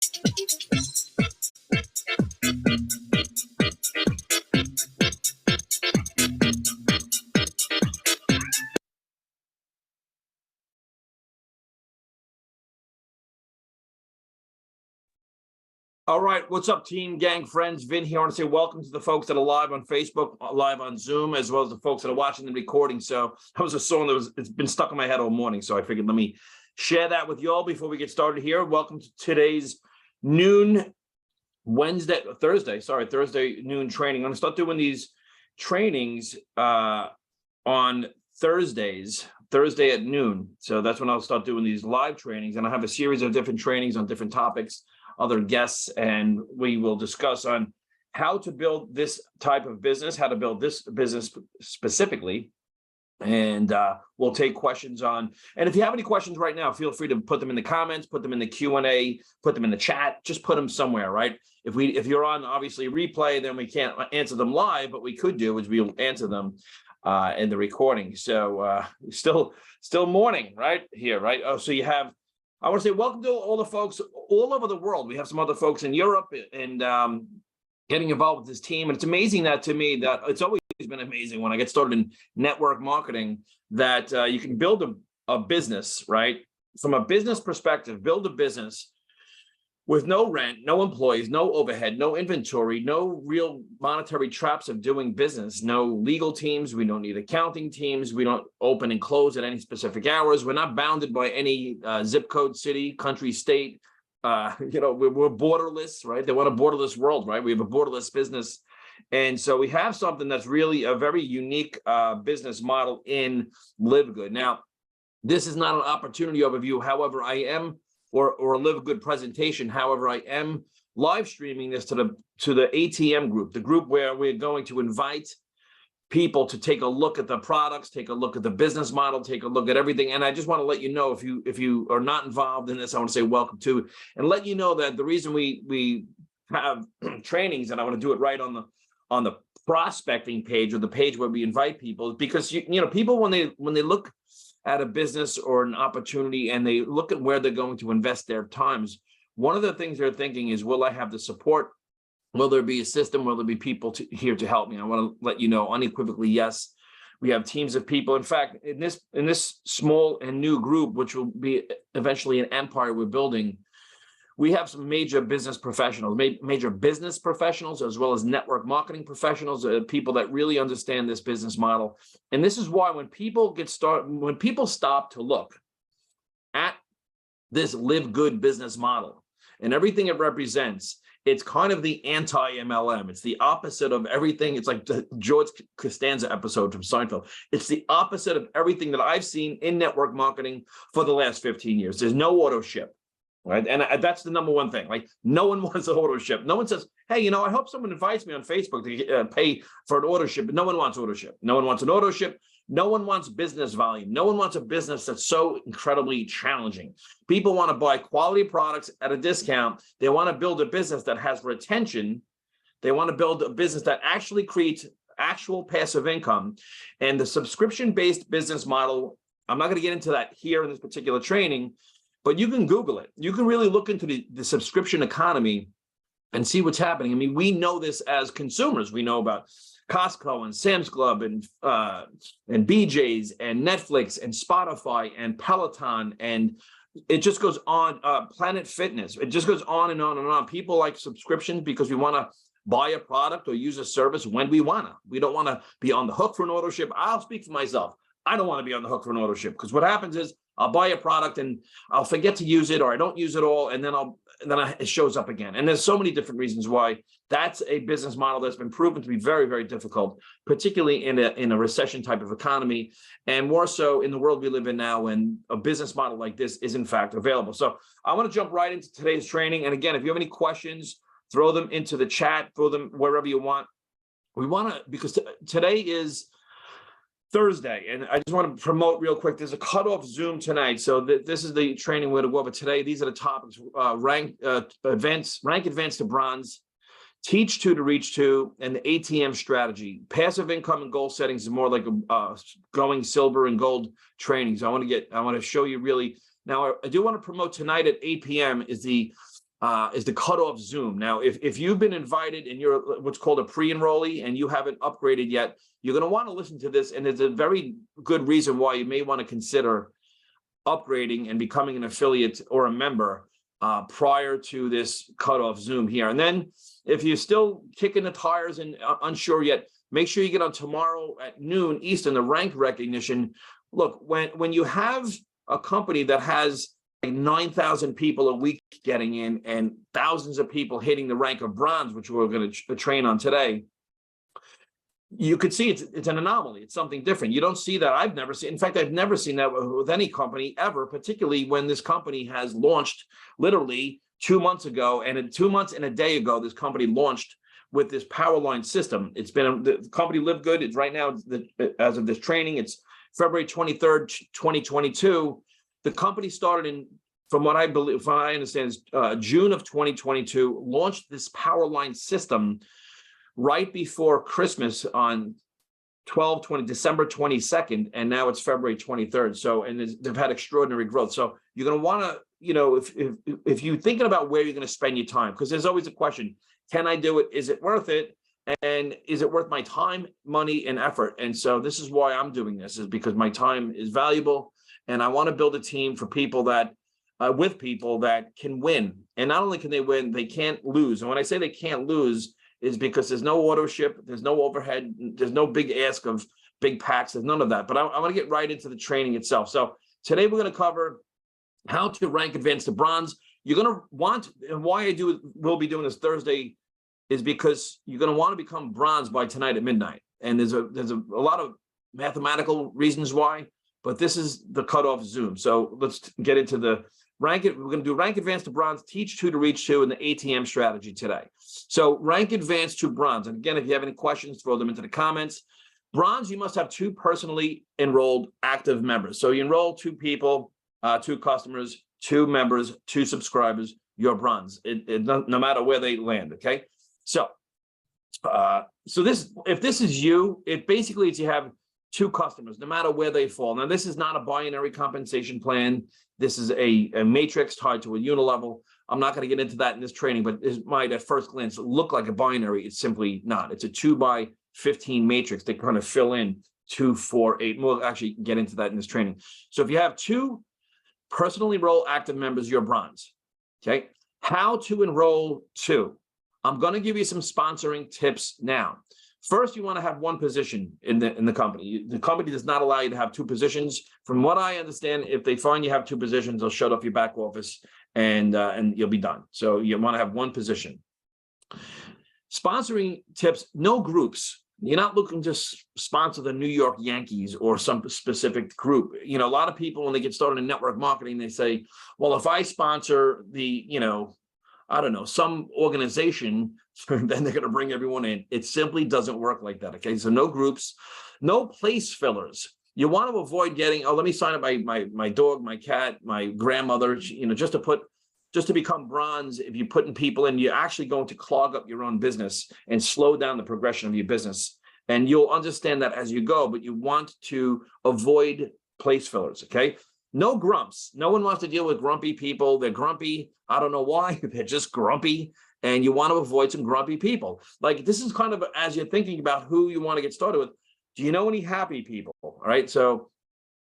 All right, what's up, team, gang, friends? Vin here. I want to say welcome to the folks that are live on Facebook, live on Zoom, as well as the folks that are watching the recording. So that was a song it's been stuck in my head all morning. So I figured let me share that with you all before we get started here. Welcome to today's Thursday noon training. I'm going to start doing these trainings on Thursday at noon. So that's when I'll start doing these live trainings. And I have a series of different trainings on different topics, other guests, and we will discuss on how to build this type of business, how to build this business specifically. And we'll take questions on, and if you have any questions right now, feel free to put them in the comments, put them in the Q&A, put them in the chat, just put them somewhere, right? If you're on obviously replay, then we can't answer them live, but we could do is we'll answer them in the recording. So still morning right here, right? Oh, so you have, I want to say welcome to all the folks all over the world. We have some other folks in Europe and getting involved with this team. And it's amazing that to me that it's always been amazing when I get started in network marketing that you can build a business, right? From a business perspective, build a business with no rent, no employees, no overhead, no inventory, no real monetary traps of doing business, no legal teams. We don't need accounting teams. We don't open and close at any specific hours. We're not bounded by any zip code, city, country, state. We're borderless, right? They want a borderless world, right? We have a borderless business. And so we have something that's really a very unique business model in LiveGood. Now, this is not an opportunity overview. However, I am or a LiveGood presentation. However, I am live streaming this to the ATM group, the group where we're going to invite people to take a look at the products, take a look at the business model, take a look at everything. And I just want to let you know, if you are not involved in this, I want to say welcome to, and let you know that the reason we have trainings, and I want to do it right on the prospecting page, or the page where we invite people, is because people when they look at a business or an opportunity and they look at where they're going to invest their times, one of the things they're thinking is, will I have the support? Will there be a system? Will there be people here to help me? I want to let you know unequivocally, yes. We have teams of people. In fact, in this small and new group, which will be eventually an empire we're building, we have some major business professionals, as well as network marketing professionals, people that really understand this business model. And this is why when people stop to look at this LiveGood business model and everything it represents, it's kind of the anti-MLM. It's the opposite of everything. It's like the George Costanza episode from Seinfeld. It's the opposite of everything that I've seen in network marketing for the last 15 years. There's no auto ship. Right. And that's the number one thing. Like, no one wants an auto ship. No one says, hey, I hope someone invites me on Facebook to pay for an auto ship. But no one wants auto ship. No one wants an auto ship. No one wants business volume. No one wants a business that's so incredibly challenging. People want to buy quality products at a discount. They want to build a business that has retention. They want to build a business that actually creates actual passive income. And the subscription-based business model, I'm not going to get into that here in this particular training, but you can Google it. You can really look into the subscription economy and see what's happening. I mean, we know this as consumers. We know about Costco and Sam's Club and BJ's and Netflix and Spotify and Peloton, and it just goes on. Planet Fitness. It just goes on and on and on. People like subscriptions because we want to buy a product or use a service when we want to. We don't want to be on the hook for an auto ship. I'll speak for myself. I don't want to be on the hook for an auto ship, because what happens is I'll buy a product and I'll forget to use it, or I don't use it all, and then it shows up again. And there's so many different reasons why that's a business model that's been proven to be very, very difficult, particularly in a recession type of economy, and more so in the world we live in now, when a business model like this is in fact available. So I want to jump right into today's training. And again, if you have any questions, throw them into the chat, throw them wherever you want. We want to, because today is Thursday, and I just want to promote real quick, there's a cutoff Zoom tonight. So this is the training we're going to go over today. These are the topics: rank advanced to bronze, teach to reach to, and the ATM strategy. Passive income and goal settings is more like going silver and gold training. So I want to show you really. Now, I do want to promote tonight at 8 p.m. is the is the cutoff Zoom. Now, if you've been invited and you're what's called a pre-enrollee and you haven't upgraded yet, you're going to want to listen to this. And there's a very good reason why you may want to consider upgrading and becoming an affiliate or a member prior to this cutoff Zoom here. And then if you're still kicking the tires and unsure yet, make sure you get on tomorrow at noon Eastern, the rank recognition. Look, when you have a company that has like 9,000 people a week getting in and thousands of people hitting the rank of bronze, which we're going to train on today, you could see it's an anomaly. It's something different. You don't see that. I've never seen. In fact, I've never seen that with any company ever, particularly when this company has launched literally 2 months ago. And in 2 months and a day ago, this company launched with this power line system. It's been the company LiveGood. It's right now, as of this training, it's February 23rd, 2022. The company started in, from what I believe, from what I understand, is June of 2022, launched this power line system right before Christmas on December 22nd, and now it's February 23rd. So, and they've had extraordinary growth. So you're going to want to, if you're thinking about where you're going to spend your time, because there's always a question, can I do it? Is it worth it? And is it worth my time, money, and effort? And so this is why I'm doing this, is because my time is valuable. And I want to build a team for people that, with people that can win. And not only can they win, they can't lose. And when I say they can't lose, is because there's no auto ship, there's no overhead, there's no big ask of big packs, there's none of that. But I want to get right into the training itself. So today we're going to cover how to rank advance to bronze. You're going to want, and why we'll be doing this Thursday, is because you're going to want to become bronze by tonight at midnight. And there's a lot of mathematical reasons why, but this is the cutoff Zoom. So let's get into the rank. We're going to do rank advance to bronze, teach 2 to reach 2, and the ATM strategy today. So rank advance to bronze. And again, if you have any questions, throw them into the comments. Bronze, you must have 2 personally enrolled active members. So you enroll 2 people, 2 customers, 2 members, 2 subscribers, you're bronze, no matter where they land, okay? So, if this is you, it basically is you have 2 customers, no matter where they fall. Now, this is not a binary compensation plan. This is a matrix tied to a unilevel. I'm not going to get into that in this training, but it might at first glance look like a binary. It's simply not. It's a 2x15 matrix. They kind of fill in 2, 4, 8. We'll actually get into that in this training. So if you have 2 personally enrolled active members, you're bronze. Okay. How to enroll 2. I'm going to give you some sponsoring tips now. First, you want to have 1 position in the company. The company does not allow you to have 2 positions. From what I understand, if they find you have 2 positions, they'll shut off your back office and you'll be done. So you want to have 1 position. Sponsoring tips, no groups. You're not looking to sponsor the New York Yankees or some specific group. A lot of people, when they get started in network marketing, they say, well, if I sponsor the, I don't know, some organization, then they're going to bring everyone in. It simply doesn't work like that. Okay. So no groups, no place fillers. You want to avoid getting, oh, let me sign up my dog, my cat, my grandmother, just to become bronze. If you're putting people in, you're actually going to clog up your own business and slow down the progression of your business. And you'll understand that as you go, but you want to avoid place fillers. Okay. No grumps. No one wants to deal with grumpy people. They're grumpy. I don't know why. They're just grumpy. And you want to avoid some grumpy people. Like, this is kind of, as you're thinking about who you want to get started with, do you know any happy people? All right. So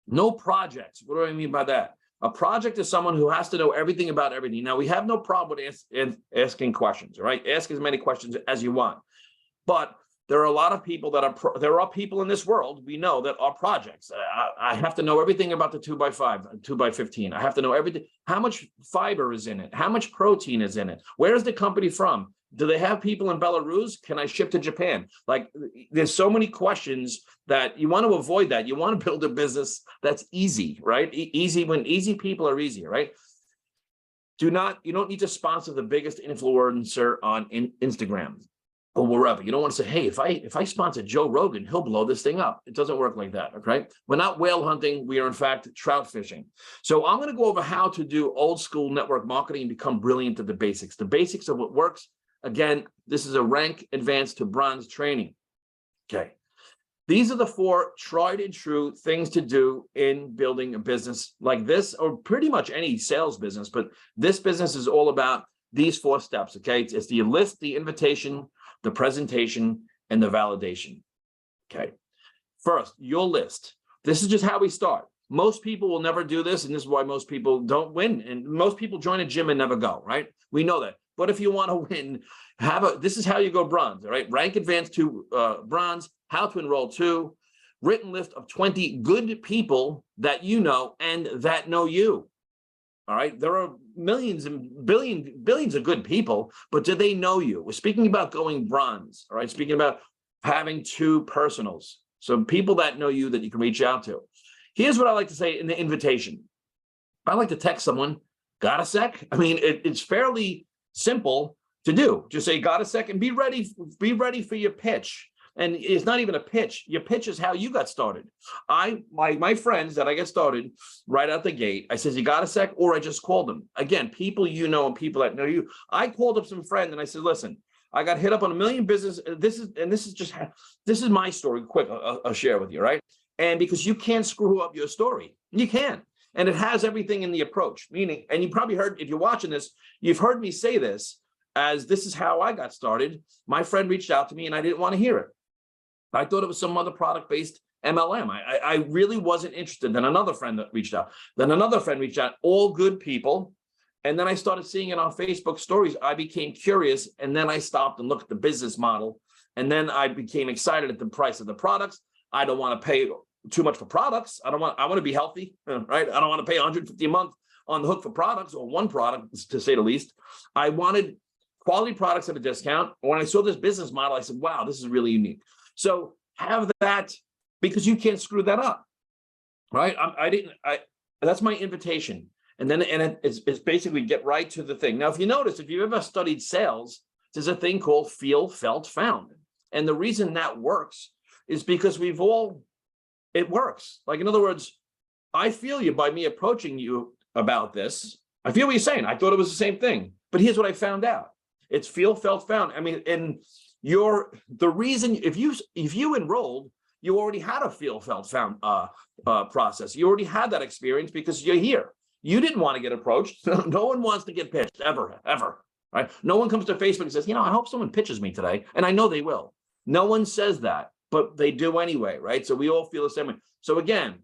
no projects. What do I mean by that? A project is someone who has to know everything about everything. Now, we have no problem with asking questions. All right. Ask as many questions as you want. But there are a lot of people there are people in this world we know that are projects. I have to know everything about the 2x5, 2x15. I have to know everything. How much fiber is in it? How much protein is in it? Where is the company from? Do they have people in Belarus? Can I ship to Japan? Like, there's so many questions that you want to avoid that. You want to build a business that's easy, right? Easy, when easy people are easy, right? You don't need to sponsor the biggest influencer on Instagram or wherever. You don't want to say, hey, if I sponsor Joe Rogan, he'll blow this thing up. It doesn't work like that, okay? We're not whale hunting. We are, in fact, trout fishing. So I'm going to go over how to do old school network marketing and become brilliant at the basics of what works. Again, this is a rank advance to bronze training, okay? These are the 4 tried and true things to do in building a business like this, or pretty much any sales business, but this business is all about these 4 steps, okay? It's the list, the invitation, the presentation, and the validation, okay? First, your list. This is just how we start. Most people will never do this, and this is why most people don't win. And most people join a gym and never go, right? We know that. But if you want to win, this is how you go bronze, all right? Rank advanced to bronze, how to enroll to, written list of 20 good people that you know and that know you. All right, there are millions and billions of good people, but do they know you? We're speaking about going bronze, all right? Speaking about having 2 personals. So people that know you that you can reach out to. Here's what I like to say in the invitation. I like to text someone, got a sec? I mean, it's fairly simple to do. Just say, got a sec, and be ready for your pitch. And it's not even a pitch. Your pitch is how you got started. My friends that I get started right out the gate, I says, you got a sec? Or I just called them. Again, people you know and people that know you. I called up some friend and I said, listen, I got hit up on a million business. This is my story. Quick, I'll share with you, right? And because you can't screw up your story, you can. And it has everything in the approach, meaning, and you probably heard, if you're watching this, you've heard me say this as this is how I got started. My friend reached out to me and I didn't want to hear it. I thought it was some other product-based MLM. I really wasn't interested. Then another friend that reached out. Then another friend reached out, all good people. And then I started seeing it on Facebook stories. I became curious, and then I stopped and looked at the business model. And then I became excited at the price of the products. I don't want to pay too much for products. I want to be healthy, right? I don't want to pay $150 a month on the hook for products, or one product, to say the least. I wanted quality products at a discount. When I saw this business model, I said, wow, this is really unique. So have that, because you can't screw that up, right? That's my invitation. And then it's basically get right to the thing. Now, if you notice, if you've ever studied sales, there's a thing called feel, felt, found. And the reason that works is because it works. Like, in other words, I feel you by me approaching you about this. I feel what you're saying. I thought it was the same thing, but here's what I found out. It's feel, felt, found. I mean, and the reason, if you enrolled, you already had a feel, felt, found process. You already had that experience because you're here. You didn't want to get approached. No one wants to get pitched ever, right? No one comes to Facebook and says, I hope someone pitches me today. And I know they will. No one says that, but they do anyway, right? So we all feel the same way. So again,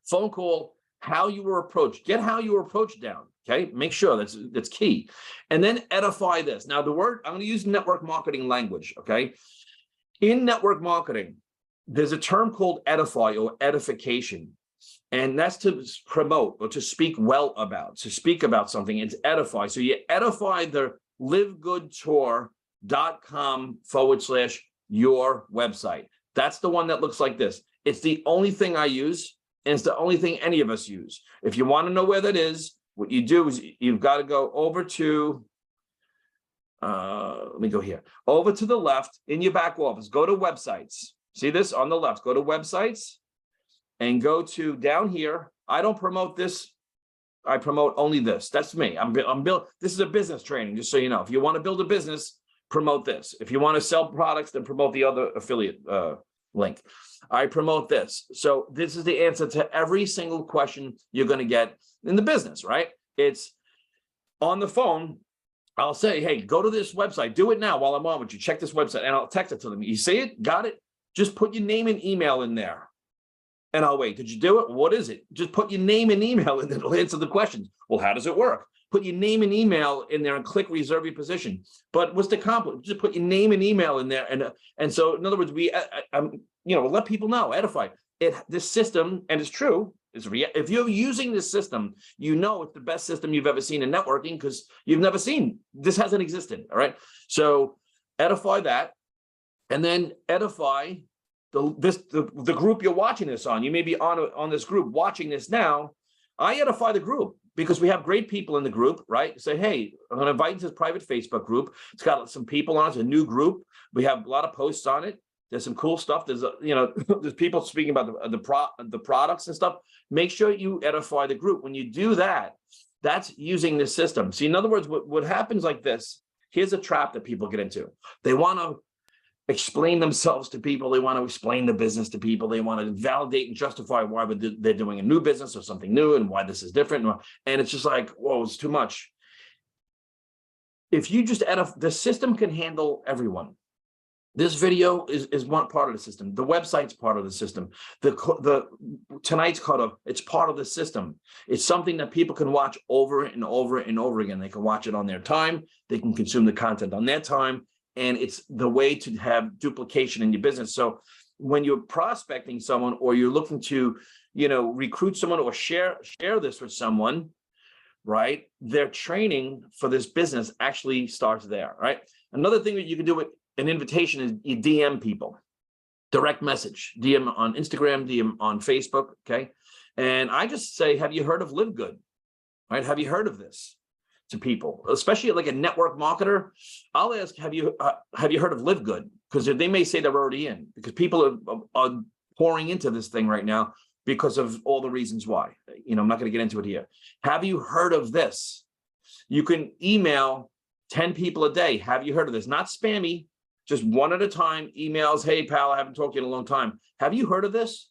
phone call, how you were approached, get how you were approached down. Okay, make sure that's key. And then edify this. Now, the word, I'm going to use network marketing language, okay? In network marketing, there's a term called edify or edification. And that's to promote or to speak well about, to speak about something. It's edify. So you edify the livegoodtour.com/your website. That's the one that looks like this. It's the only thing I use, and it's the only thing any of us use. If you want to know where that is, what you do is you've got to go over to, let me go here, over to the left in your back office, go to websites. See this on the left, go to websites and go to down here. I don't promote this. I promote only this. That's me. This is a business training, just so you know. If you want to build a business, promote this. If you want to sell products, then promote the other affiliate link. I promote this. So this is the answer to every single question you're going to get in the business, right? It's on the phone. I'll say, hey, go to this website. Do it now while I'm on with you. Check this website, and I'll text it to them. You see it? Got it? Just put your name and email in there, and I'll wait. Did you do it? What is it? Just put your name and email, and it'll answer the questions. Well, how does it work? Put your name and email in there and click reserve your position. But what's the compliment? Just put your name and email in there, and so in other words, let people know, edify it. This system, and it's true. If you're using this system, it's the best system you've ever seen in networking, because you've never seen this, hasn't existed. All right. So edify that, and then edify the group you're watching this on. You may be on this group watching this now. I edify the group because we have great people in the group, right? Say, hey, I'm going to invite you to this private Facebook group. It's got some people on it. It's a new group. We have a lot of posts on it. There's some cool stuff. There's there's people speaking about the products and stuff. Make sure you edify the group. When you do that, that's using this system. See, in other words, what happens like this, here's a trap that people get into. They want to explain themselves to people. They want to explain the business to people. They want to validate and justify why they're doing a new business or something new and why this is different. And it's just like, whoa, it's too much. if you just the system can handle everyone. This video is one part of the system. The website's part of the system. The tonight's cutoff, it's part of the system. It's something that people can watch over and over and over again. They can watch it on their time. They can consume the content on their time. And it's the way to have duplication in your business. So when you're prospecting someone, or you're looking to, recruit someone or share this with someone, right? Their training for this business actually starts there, right? Another thing that you can do with an invitation is you DM people, direct message, DM on Instagram, DM on Facebook, okay? And I just say, have you heard of LiveGood, right? Have you heard of this to people, especially like a network marketer? I'll ask, have you heard of LiveGood? Because they may say they're already in, because people are pouring into this thing right now because of all the reasons why. I'm not going to get into it here. Have you heard of this? You can email 10 people a day. Have you heard of this? Not spammy, just one at a time, emails. Hey, pal, I haven't talked to you in a long time. Have you heard of this?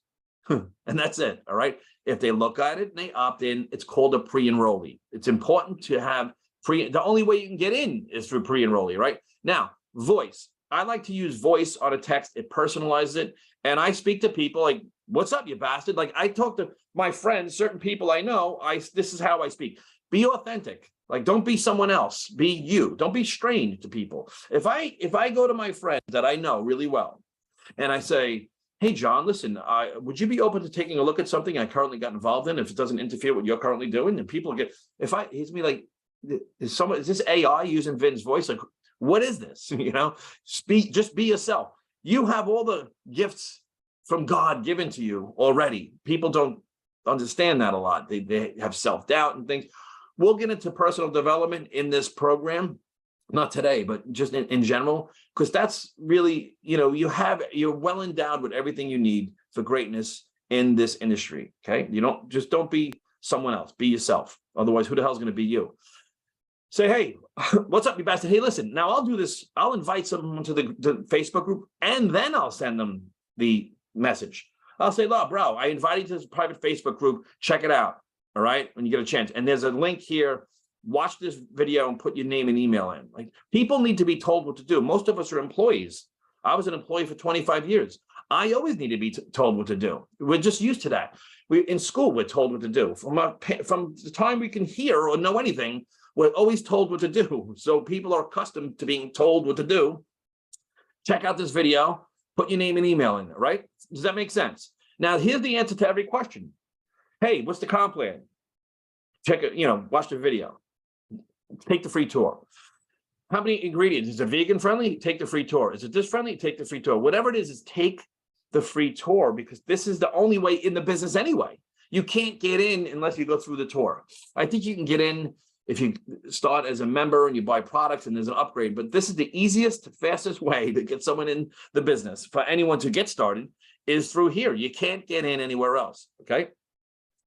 And that's it, all right? If they look at it and they opt in, it's called a pre-enrollee. It's important to have the only way you can get in is through pre-enrollee, right? Now, voice. I like to use voice on a text. It personalizes it. And I speak to people like, what's up, you bastard? Like, I talk to my friends, certain people I know, this is how I speak. Be authentic. Like, don't be someone else. Be you. Don't be strange to people. If I go to my friends that I know really well, and I say, hey, John, listen, would you be open to taking a look at something I currently got involved in if it doesn't interfere with what you're currently doing? And people get, he's me like, is this AI using Vin's voice? Like, what is this? Just be yourself. You have all the gifts from God given to you already. People don't understand that a lot. They have self-doubt and things. We'll get into personal development in this program, not today, but just in general, because that's really, you're well endowed with everything you need for greatness in this industry. Okay. Don't be someone else, be yourself. Otherwise, who the hell is going to be you? Say, hey, what's up, you bastard? Hey, listen, now I'll do this. I'll invite someone to the Facebook group, and then I'll send them the message. I'll say, look, bro, I invited you to this private Facebook group. Check it out. All right, when you get a chance. And there's a link here. Watch this video and put your name and email in. Like, people need to be told what to do. Most of us are employees. I was an employee for 25 years. I always need to be told what to do. We're just used to that. In school, we're told what to do. From the time we can hear or know anything, we're always told what to do. So people are accustomed to being told what to do. Check out this video. Put your name and email in there, right? Does that make sense? Now, here's the answer to every question. Hey, what's the comp plan? Check it, watch the video. Take the free tour. How many ingredients? Is it vegan friendly? Take the free tour. Is it this friendly? Take the free tour. Whatever it is take the free tour, because this is the only way in the business anyway. You can't get in unless you go through the tour. I think you can get in if you start as a member and you buy products and there's an upgrade, but this is the easiest, fastest way to get someone in the business for anyone to get started is through here. You can't get in anywhere else, okay?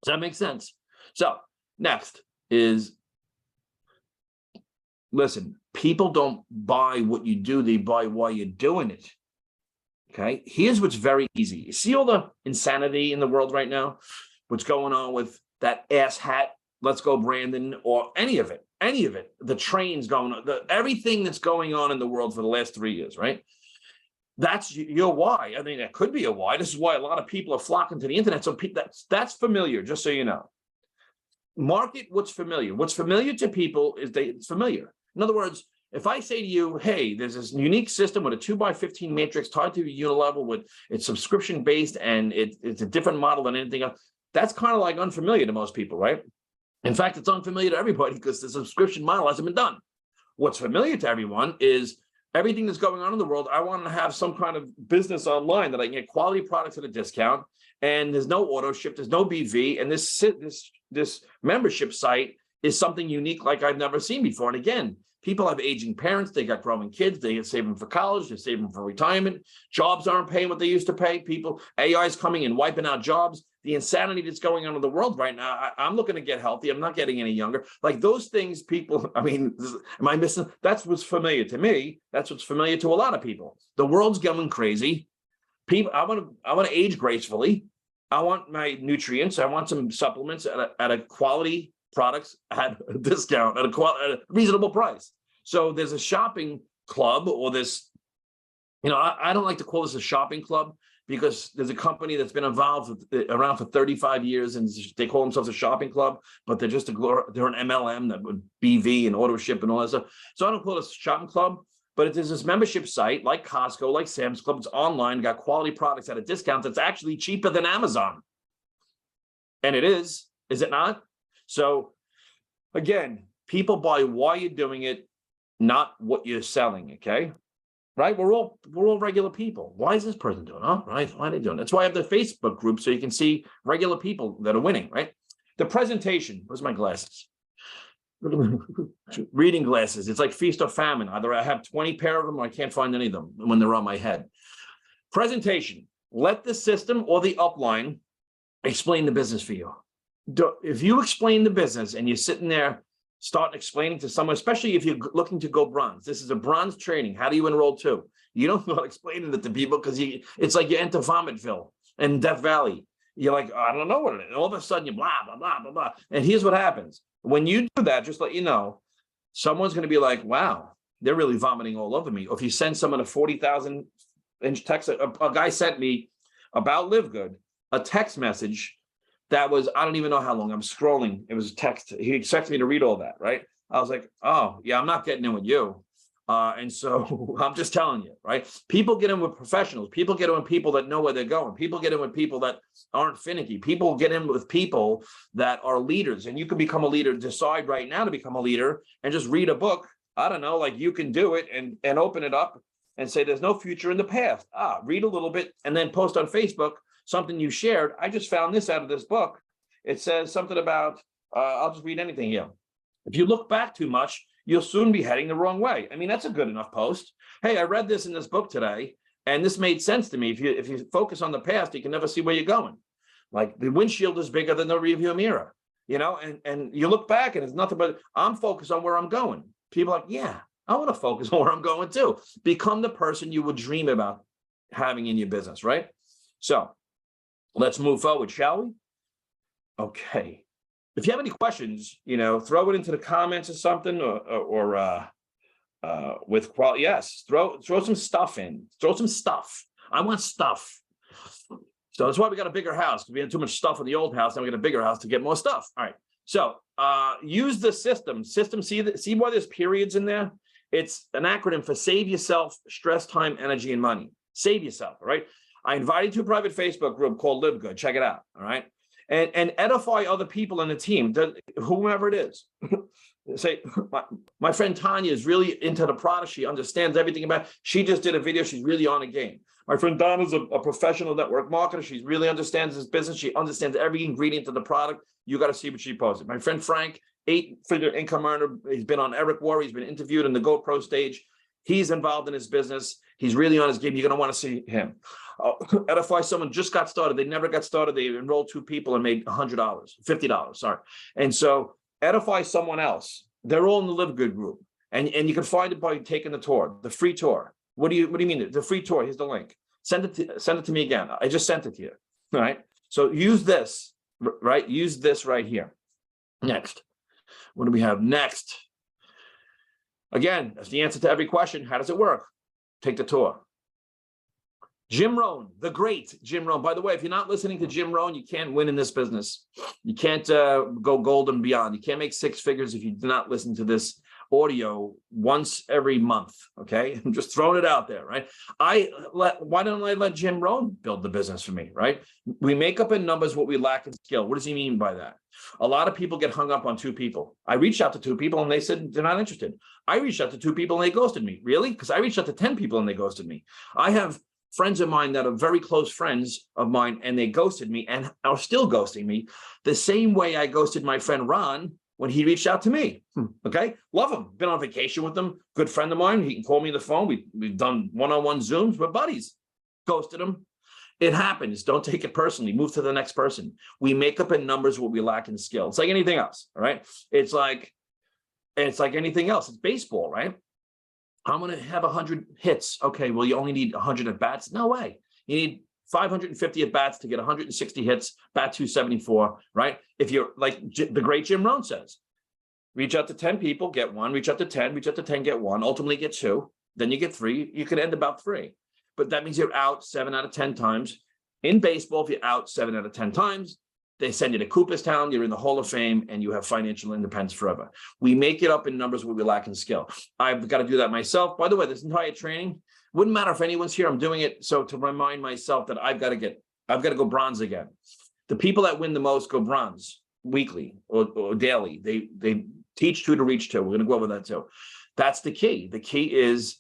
Does that make sense? So next is, listen, people don't buy what you do, they buy why you're doing it, okay? Here's what's very easy. You see all the insanity in the world right now? What's going on with that ass hat, Let's Go Brandon, or any of it, the trains going on, everything that's going on in the world for the last 3 years, right? That's your why. I mean, that could be a why. This is why a lot of people are flocking to the internet. So that's familiar, just so you know. Market what's familiar. What's familiar to people is it's familiar. In other words, if I say to you, hey, there's this unique system with a 2x15 matrix tied to a unilevel with it's subscription-based and it's a different model than anything else, that's kind of like unfamiliar to most people, right? In fact, it's unfamiliar to everybody because the subscription model hasn't been done. What's familiar to everyone is everything that's going on in the world. I want to have some kind of business online that I can get quality products at a discount, and there's no auto ship, there's no BV, and this membership site is something unique like I've never seen before. And again, people have aging parents, they got growing kids, they save them for college, they save them for retirement. Jobs aren't paying what they used to pay. AI is coming and wiping out jobs. The insanity that's going on in the world right now, I'm looking to get healthy. I'm not getting any younger. Like those things, people, I mean, am I missing? That's what's familiar to me. That's what's familiar to a lot of people. The world's going crazy. People, I want to age gracefully. I want my nutrients. I want some supplements at a quality products at a discount, at a reasonable price. So there's a shopping club or this, I don't like to call this a shopping club because there's a company that's been around for 35 years and they call themselves a shopping club, but they're just they're an MLM that would BV and auto ship and all that stuff. So I don't call it a shopping club, but it is this membership site like Costco, like Sam's Club. It's online, got quality products at a discount that's actually cheaper than Amazon. And it is it not? So again, people buy why you're doing it, not what you're selling, okay? Right? We're all regular people. Why is this person doing it? Right? Why are they doing it? That's why I have the Facebook group so you can see regular people that are winning, right? The presentation. Where's my glasses? Reading glasses. It's like feast or famine. Either I have 20 pair of them or I can't find any of them when they're on my head. Presentation. Let the system or the upline explain the business for you. If you explain the business and you're sitting there, start explaining to someone, especially if you're looking to go bronze. This is a bronze training. How do you enroll too? You don't start explaining it to people because it's like you enter Vomitville and Death Valley. You're like, oh, I don't know what it is. And all of a sudden you blah, blah, blah, blah, blah. And here's what happens. When you do that, just let you know, someone's going to be like, wow, they're really vomiting all over me. Or if you send someone a 40,000 inch text, a guy sent me about LiveGood, a text message that was, I don't even know how long. I'm scrolling. It was text. He expected me to read all that, right? I was like, oh, yeah, I'm not getting in with you. And so I'm just telling you, right? People get in with professionals. People get in with people that know where they're going. People get in with people that aren't finicky. People get in with people that are leaders. And you can become a leader, decide right now to become a leader and just read a book. I don't know, like You Can Do It and open it up and say, there's no future in the past. Read a little bit and then post on Facebook something you shared. I just found this out of this book. It says something about, I'll just read anything here. If you look back too much, you'll soon be heading the wrong way. I mean, that's a good enough post. Hey, I read this in this book today, and this made sense to me. If you focus on the past, you can never see where you're going. Like the windshield is bigger than the rearview mirror, and you look back and it's nothing but I'm focused on where I'm going. People are like, yeah, I want to focus on where I'm going too. Become the person you would dream about having in your business, right? So let's move forward, shall we? Okay. If you have any questions, throw it into the comments or something, or with quality. Yes, throw some stuff in. Throw some stuff. I want stuff. So that's why we got a bigger house, because we had too much stuff in the old house. Now we got a bigger house to get more stuff. All right. So use the system. See why there's periods in there? It's an acronym for save yourself, stress, time, energy, and money. Save yourself. All right. I invited you to a private Facebook group called LiveGood. Check it out. All right. And edify other people in the team, whomever it is. Say, my friend Tanya is really into the product. She understands everything about it. She just did a video. She's really on a game. My friend Donna's a professional network marketer. She really understands this business. She understands every ingredient of the product. You got to see what she posted. My friend Frank, 8-figure income earner. He's been on Eric War. He's been interviewed in the GoPro stage. He's involved in his business. He's really on his game. You're going to want to see him. Edify someone just got started. They never got started. They enrolled 2 people and made $100, $50, sorry. And so edify someone else. They're all in the LiveGood group. And you can find it by taking the tour, the free tour. What do you mean? The free tour, here's the link. Send it to me again. I just sent it to you. All right. So use this, right? Use this right here. Next. What do we have next? Again, that's the answer to every question. How does it work? Take the tour. Jim Rohn, the great Jim Rohn. By the way, if you're not listening to Jim Rohn, you can't win in this business. You can't go gold and beyond. You can't make 6 figures if you do not listen to this audio once every month. Okay, I'm just throwing it out there, right? Why don't I let Jim Rohn build the business for me, right? We make up in numbers what we lack in skill. What does he mean by that? A lot of people get hung up on 2 people. I reached out to 2 people and they said they're not interested. I reached out to 2 people and they ghosted me. Really? Because I reached out to 10 people and they ghosted me. I have friends of mine that are very close friends of mine and they ghosted me and are still ghosting me the same way I ghosted my friend Ron when he reached out to me. Okay, love him, been on vacation with him, good friend of mine. He can call me on the phone. We've done one-on-one Zooms, we're buddies. Ghosted him. It happens. Don't take it personally. Move to the next person. We make up in numbers what we lack in skill. It's like anything else, all right? It's like anything else. It's baseball, right? I'm going to have 100 hits. Okay, well, you only need 100 at bats. No way. You need 550 at bats to get 160 hits, bat 274, right? If you're like the great Jim Rohn says, Reach out to 10 people, get one, reach out to 10, reach out to 10, get one, ultimately get two, then you get three, you could end about three. But that means you're out 7 out of 10 times. In baseball, if you're out 7 out of 10 times, they send you to Cooperstown, you're in the Hall of Fame, and you have financial independence forever. We make it up in numbers where we lack in skill. I've got to do that myself. By the way, this entire training, wouldn't matter if anyone's here, I'm doing it so to remind myself that I've got to go bronze again. The people that win the most go bronze weekly or daily. They teach two to reach two. We're going to go over that too. That's the key. The key is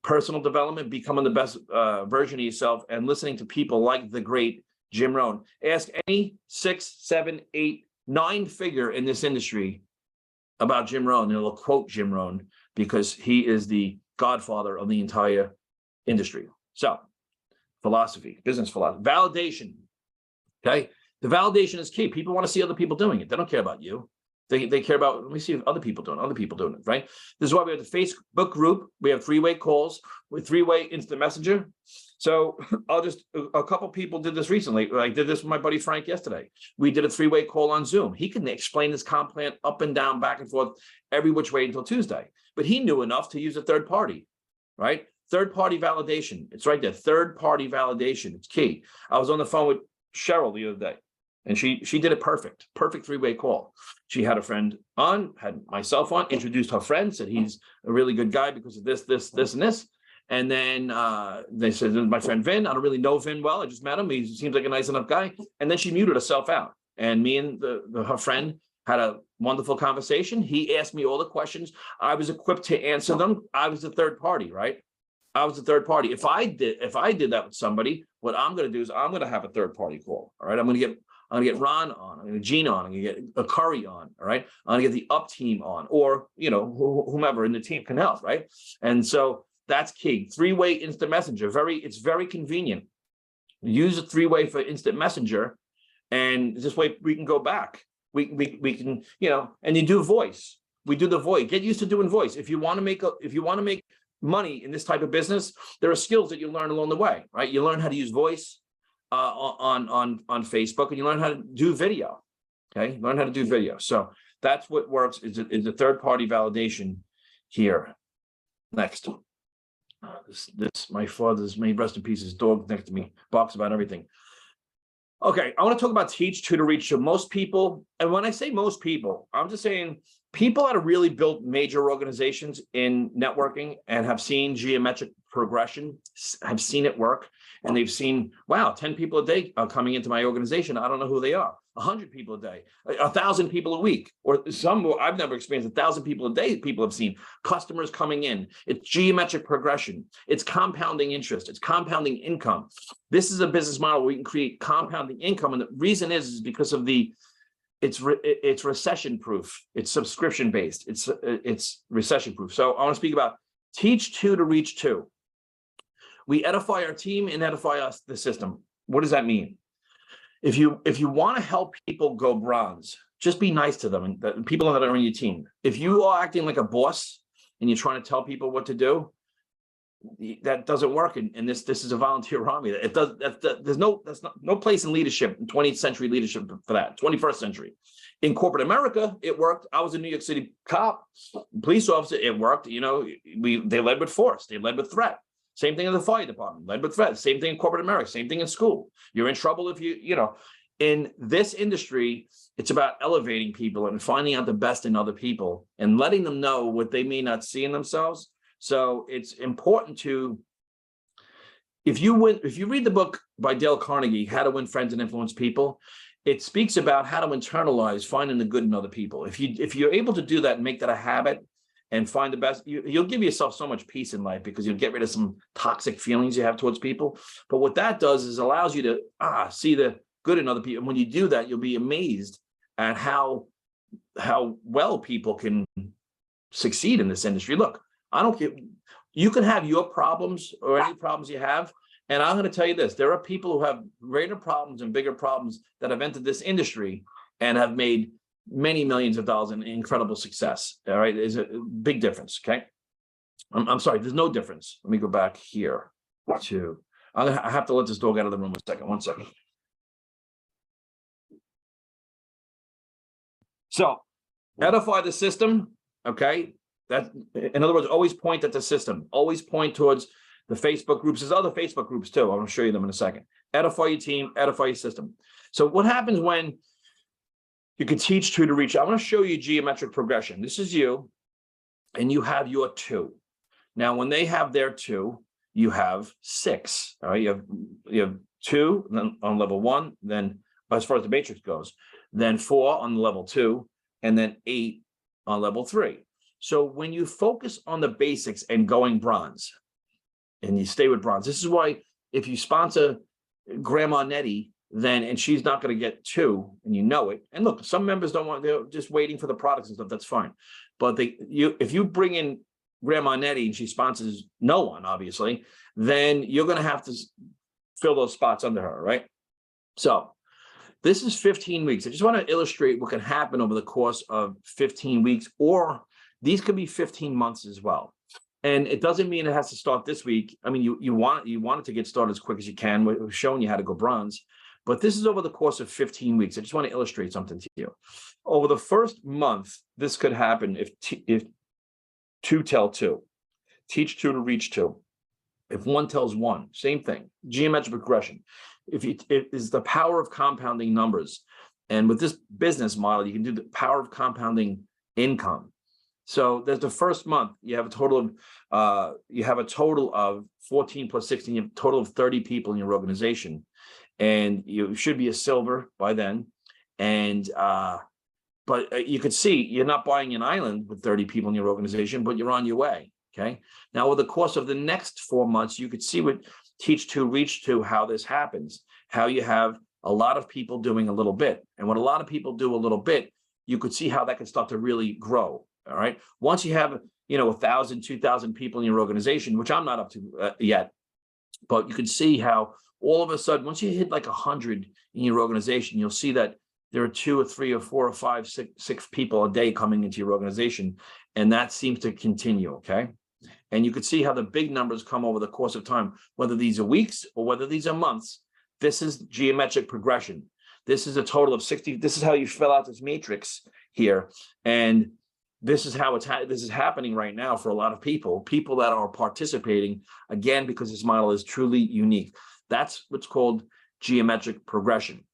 personal development, becoming the best version of yourself, and listening to people like the great Jim Rohn. Ask any 6, 7, 8, 9 figure in this industry about Jim Rohn, and they'll quote Jim Rohn because he is the godfather of the entire industry. So, philosophy, business philosophy, validation. Okay, the validation is key. People want to see other people doing it. They don't care about you. They care about, let me see if other people doing it, right? This is why we have the Facebook group. We have 3-way calls with 3-way instant messenger. So a couple people did this recently. I did this with my buddy Frank yesterday. We did a 3-way call on Zoom. He can explain his comp plan up and down, back and forth, every which way until Tuesday. But he knew enough to use a third party, right? Third party validation. It's right there. Third party validation. It's key. I was on the phone with Cheryl the other day, and she did it perfect 3-way call. She had a friend on, had myself on, introduced her friend, said he's a really good guy because of this, and this. And then they said, my friend Vin, I don't really know Vin well. I just met him. He seems like a nice enough guy. And then she muted herself out. And me and her friend had a wonderful conversation. He asked me all the questions. I was equipped to answer them. I was the third party, right? I was the third party. If I did that with somebody, what I'm going to do is I'm going to have a third party call. All right. I'm going to get Ron on, I'm going to get Gene on, I'm going to get a Curry on. All right. I'm going to get the up team on, or, whomever in the team can help. Right. And so that's key. 3-way instant messenger. It's very convenient. Use a 3-way for instant messenger. And this way we can go back. We can, and you do voice. We do the voice. Get used to doing voice. If you want to make money in this type of business, there are skills that you learn along the way, right? You learn how to use voice on Facebook, and you learn how to do video. Okay, learn how to do video. So that's what works. Is a third party validation here. Next, this my father's, may he rest in peace, his dog next to me barks about everything. Okay, I want to talk about teach two to reach. So most people, and when I say most people, I'm just saying people that have really built major organizations in networking and have seen geometric progression, have seen it work, and they've seen, wow, 10 people a day are coming into my organization. I don't know who they are. 100 people a day, 1,000 people a week, or some I've never experienced 1,000 people a day. People have seen customers coming in. It's geometric progression. It's compounding interest. It's compounding income. This is a business model where we can create compounding income. And the reason is because of it's recession proof. It's subscription based. It's recession proof. So I want to speak about teach two to reach two. We edify our team and edify the system. What does that mean? If you want to help people go bronze, just be nice to them and the people that are on your team. If you are acting like a boss and you're trying to tell people what to do, that doesn't work. And this is a volunteer army. There's no place in leadership, in 20th century leadership for that. 21st century. In corporate America, it worked. I was a New York City cop, police officer. It worked. They led with force. They led with threat. Same thing in the fire department, led with threat. Same thing in corporate America. Same thing in school. You're in trouble if in this industry, it's about elevating people and finding out the best in other people and letting them know what they may not see in themselves. So it's important to, if you read the book by Dale Carnegie, How to Win Friends and Influence People, it speaks about how to internalize finding the good in other people. If you're able to do that and make that a habit and find the best, you'll give yourself so much peace in life because you'll get rid of some toxic feelings you have towards people. But what that does is allows you to see the good in other people. And when you do that, you'll be amazed at how well people can succeed in this industry. Look, I don't care. You can have your problems or any problems you have. And I'm going to tell you this, there are people who have greater problems and bigger problems that have entered this industry and have made many millions of dollars in incredible success. All right. There's a big difference. Okay. I'm sorry. There's no difference. Let me go back here to, I have to let this dog out of the room a second. 1 second. So Edify the system, okay? That, in other words, always point at the system. Always point towards the Facebook groups. There's other Facebook groups too. I'm going to show you them in a second. Edify your team, edify your system. So what happens when you can teach two to reach? I'm going to show you geometric progression. This is you, and you have your two. Now, when they have their two, you have six. All right, you have two on level one, then as far as the matrix goes, then four on level two, and then 8 on level 3. So when you focus on the basics and going bronze, and you stay with bronze, this is why if you sponsor Grandma Nettie, then, and she's not going to get 2, and you know it. And look, some members don't want, they're just waiting for the products and stuff. That's fine. But if you bring in Grandma Nettie and she sponsors no one, obviously, then you're going to have to fill those spots under her, right? So this is 15 weeks. I just want to illustrate what can happen over the course of 15 weeks, or these could be 15 months as well. And it doesn't mean it has to start this week. I mean, you want it to get started as quick as you can. We're showing you how to go bronze, but this is over the course of 15 weeks. I just want to illustrate something to you. Over the first month, this could happen if 2 tell 2, teach 2 to reach 2. If 1 tells 1, same thing, geometric progression. It is the power of compounding numbers. And with this business model, you can do the power of compounding income. So there's the first month, you have a total of 14 plus 16, you have a total of 30 people in your organization. And you should be a silver by then. And but you could see you're not buying an island with 30 people in your organization, but you're on your way. Okay. Now, over the course of the next 4 months, you could see what teach 2, reach 2, how this happens, how you have a lot of people doing a little bit. And when a lot of people do a little bit, you could see how that can start to really grow. All right. Once you have, 1,000, 2,000 people in your organization, which I'm not up to yet, but you can see how all of a sudden, once you hit like 100 in your organization, you'll see that there are 2 or 3 or 4 or 5, 6 people a day coming into your organization. And that seems to continue. Okay. And you could see how the big numbers come over the course of time, whether these are weeks or whether these are months. This is geometric progression. This is a total of 60. This is how you fill out this matrix here. And this is how this is happening right now for a lot of people that are participating, again, because this model is truly unique. That's what's called geometric progression.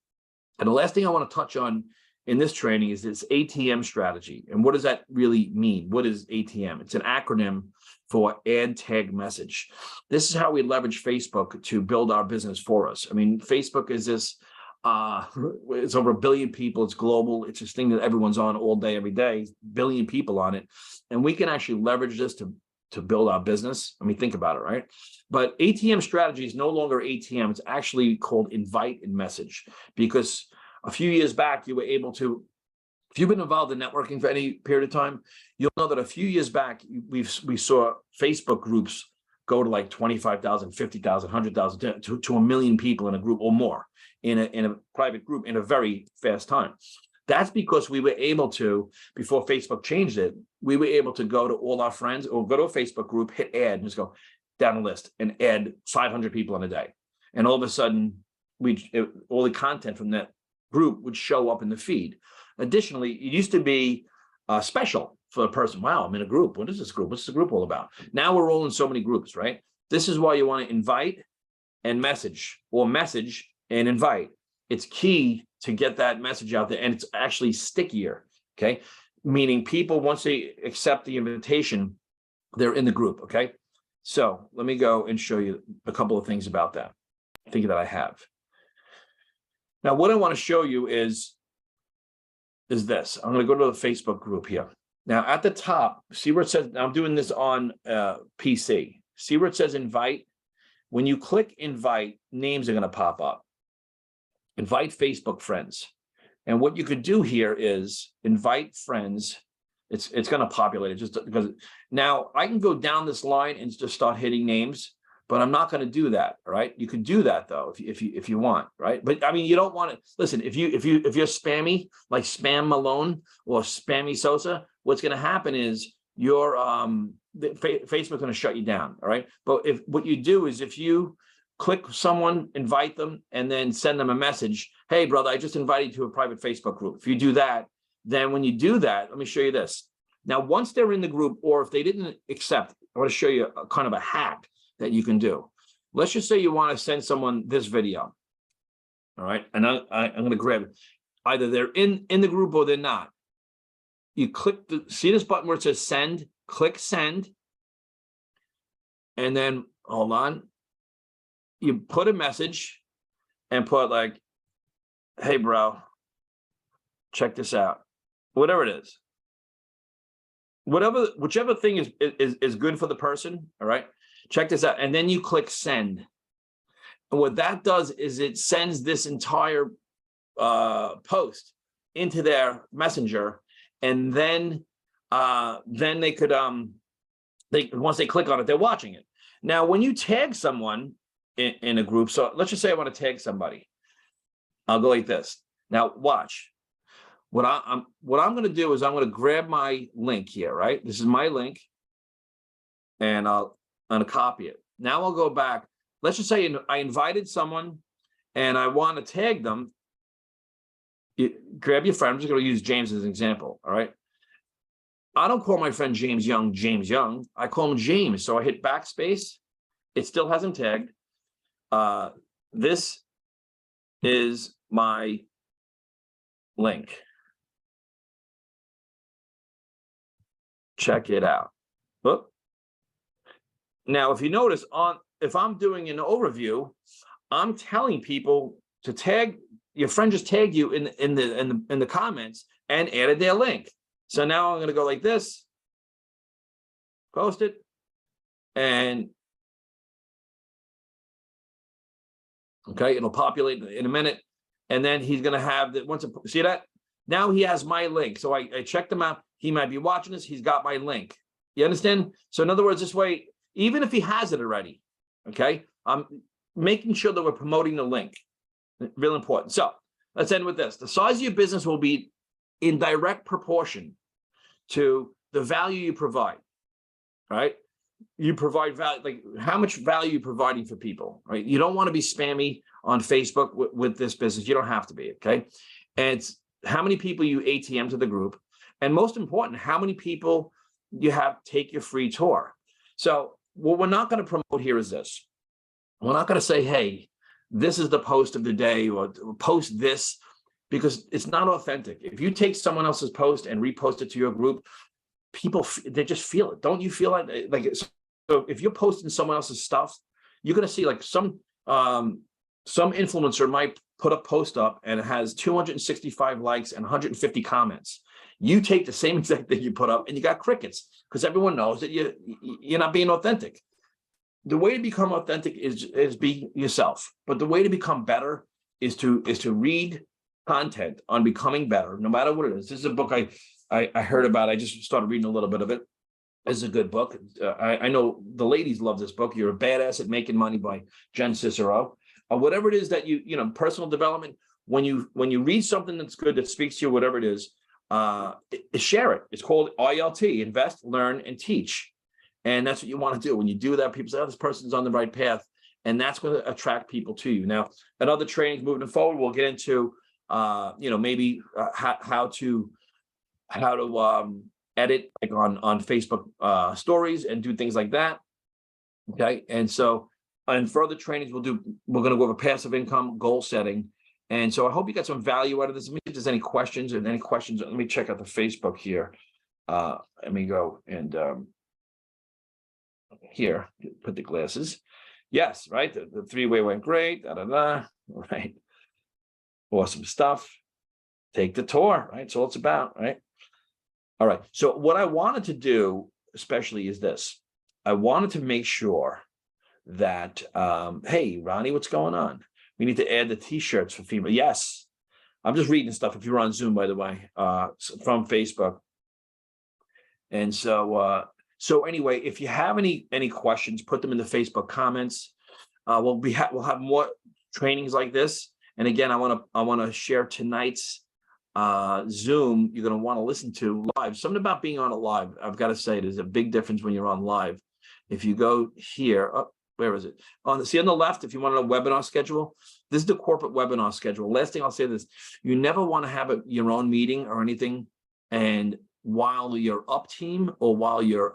And the last thing I want to touch on in this training is this ATM strategy. And what does that really mean? What is ATM? It's an acronym for add tag message. This is how we leverage Facebook to build our business for us. I mean, Facebook is this, it's over 1 billion people. It's global. It's this thing that everyone's on all day, every day, 1 billion people on it. And we can actually leverage this to build our business. I mean, think about it, right? But ATM strategy is no longer ATM. It's actually called invite and message, because a few years back, you were able to, if you've been involved in networking for any period of time, you'll know that a few years back, we saw Facebook groups go to like 25,000, 50,000, 100,000 to 1 million people in a group or more in a private group in a very fast time. That's because we were able to, before Facebook changed it, we were able to go to all our friends or go to a Facebook group, hit add, and just go down a list and add 500 people in a day. And all of a sudden, all the content from that group would show up in the feed. Additionally, it used to be special for a person. Wow, I'm in a group. What is this group? What's the group all about? Now we're all in so many groups, right? This is why you want to invite and message, or message and invite. It's key to get that message out there, and it's actually stickier, okay? Meaning people, once they accept the invitation, they're in the group, okay? So let me go and show you a couple of things about that. I think that I have. Now, what I want to show you is this. I'm going to go to the Facebook group here. Now, at the top, see where it says, I'm doing this on PC. See where it says invite? When you click invite, names are going to pop up. Invite Facebook friends. And what you could do here is invite friends. It's going to populate it just because now I can go down this line and just start hitting names, but I'm not going to do that. All right. You could do that though, if you want, right? But I mean, you don't want to listen, if you're spammy, like Spam Malone or Spammy Sosa, what's going to happen is your Facebook's going to shut you down. All right. But what you do is if you click someone, invite them, and then send them a message. Hey, brother, I just invited you to a private Facebook group. If you do that, then when you do that, let me show you this. Now, once they're in the group, or if they didn't accept, I want to show you a kind of a hack that you can do. Let's just say you want to send someone this video. All right. And I'm going to grab it. Either they're in the group or they're not. You click see this button where it says send, click send. And then hold on. You put a message and put like, hey, bro, check this out. Whatever it is. Whichever thing is good for the person. All right. Check this out. And then you click send. And what that does is it sends this entire post into their messenger. And then they could once they click on it, they're watching it. Now, when you tag someone in a group, so let's just say I want to tag somebody. I'll go like this. Now, watch. What I'm going to do is I'm going to grab my link here, right? This is my link, and I'm going to copy it. Now I'll go back. Let's just say I invited someone, and I want to tag them. Grab your friend. I'm just going to use James as an example, all right? I don't call my friend James Young. I call him James. So I hit backspace. It still has him tagged. This is my link. Check it out. Oop. Now, if you notice, if I'm doing an overview, I'm telling people to tag your friend. Just tagged you in the comments and added their link. So now I'm going to go like this, post it, and okay, it'll populate in a minute, and then he's going to have the see that? Now he has my link. So I checked him out. He might be watching this. He's got my link. You understand? So in other words, this way, even if he has it already, okay, I'm making sure that we're promoting the link. Real important. So let's end with this. The size of your business will be in direct proportion to the value you provide, right? You provide value, like how much value you're providing for people, right? You don't want to be spammy on Facebook with this business. You don't have to be, okay? And it's how many people you ATM to the group. And most important, how many people you have take your free tour. So what we're not going to promote here is this. We're not going to say, hey, this is the post of the day, or post this, because it's not authentic. If you take someone else's post and repost it to your group, people, they just feel it. Don't you feel it? Like, so if you're posting someone else's stuff, you're going to see like some influencer might put a post up and it has 265 likes and 150 comments. You take the same exact thing you put up and you got crickets, because everyone knows that you're not being authentic. The way to become authentic is be yourself. But the way to become better is to read content on becoming better, no matter what it is. This is a book I heard about. I just started reading a little bit of it. It's a good book. I know the ladies love this book. You're a Badass at Making Money by Jen Cicero. Whatever it is that personal development, when you read something that's good, that speaks to you, whatever it is, share it. It's called ILT, invest, learn, and teach. And that's what you want to do. When you do that, people say, oh, this person's on the right path. And that's going to attract people to you. Now, at other trainings moving forward, we'll get into, maybe how to edit like on Facebook stories and do things like that. Okay. And so in further trainings, we're going to go over passive income, goal setting. And so I hope you got some value out of this. Let me see if there's any questions. Let me check out the Facebook here. Let me go and here, put the glasses. Yes, right. The three-way went great. Right. Awesome stuff. Take the tour, right? That's all it's about, right? All right. So what I wanted to do, especially, is this. I wanted to make sure that, hey, Ronnie, what's going on? We need to add the T-shirts for female. Yes. I'm just reading stuff if you're on Zoom, by the way, from Facebook. And so, so anyway, if you have any questions, put them in the Facebook comments. We'll have more trainings like this. And again, I want to share tonight's Zoom. You're going to want to listen to live. Something about being on a live. I've got to say, there's a big difference when you're on live. If you go here, where is it? See on the left, if you want a webinar schedule, this is the corporate webinar schedule. Last thing I'll say this, you never want to have your own meeting or anything. And while you're up team or while you're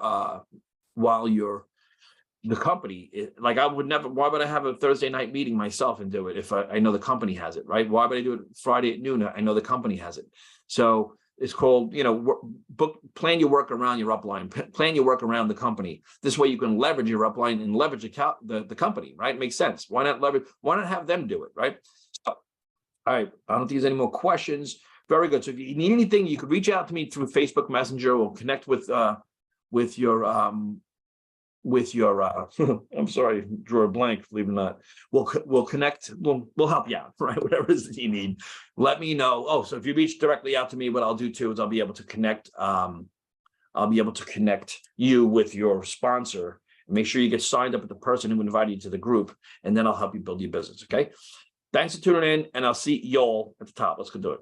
the company, like I would never, why would I have a Thursday night meeting myself and do it if I know the company has it, right? Why would I do it Friday at noon? I know the company has it. So it's called, plan your work around your upline, plan your work around the company. This way you can leverage your upline and leverage the company, right? Makes sense. Why not have them do it, right? So, all right, I don't think there's any more questions. Very good. So if you need anything, you could reach out to me through Facebook Messenger or connect with your I'm sorry, drew a blank, believe it or not. We'll connect, we'll help you out, right? Whatever it is that you need, let me know. Oh, so if you reach directly out to me, what I'll do too is I'll be able to connect you with your sponsor. Make sure you get signed up with the person who invited you to the group, and then I'll help you build your business. Okay. Thanks for tuning in, and I'll see y'all at the top. Let's go do it.